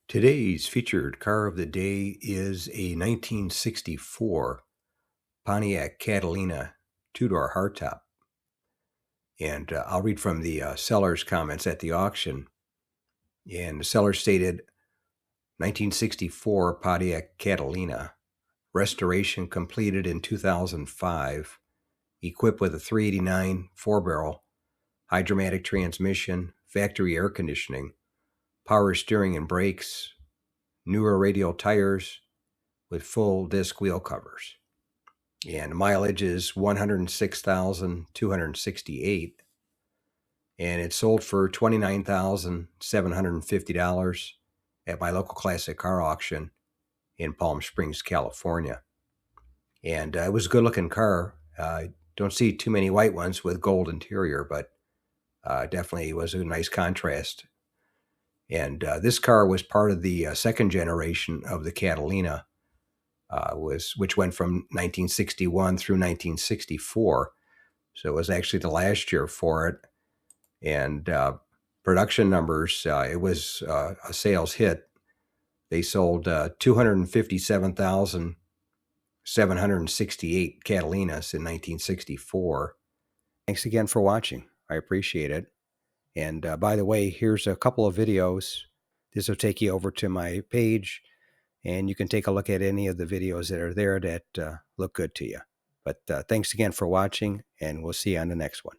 Today's featured car of the day is a 1964 Pontiac Catalina two-door hardtop. And I'll read from the seller's comments at the auction. And the seller stated, 1964 Pontiac Catalina, restoration completed in 2005, equipped with a 389 4-barrel, hydromatic transmission, factory air conditioning, power steering and brakes, newer radial tires with full disc wheel covers. And mileage is 106,268. And it sold for $29,750 at my local classic car auction in Palm Springs, California. And it was a good looking car. Don't see too many white ones with gold interior, but definitely was a nice contrast. And this car was part of the second generation of the Catalina, which went from 1961 through 1964. So it was actually the last year for it. And production numbers, it was a sales hit. They sold 257,768 Catalinas in 1964. Thanks again for watching. I appreciate it. And by the way, here's a couple of videos. This will take you over to my page, and you can take a look at any of the videos that are there that look good to you. But thanks again for watching, and we'll see you on the next one.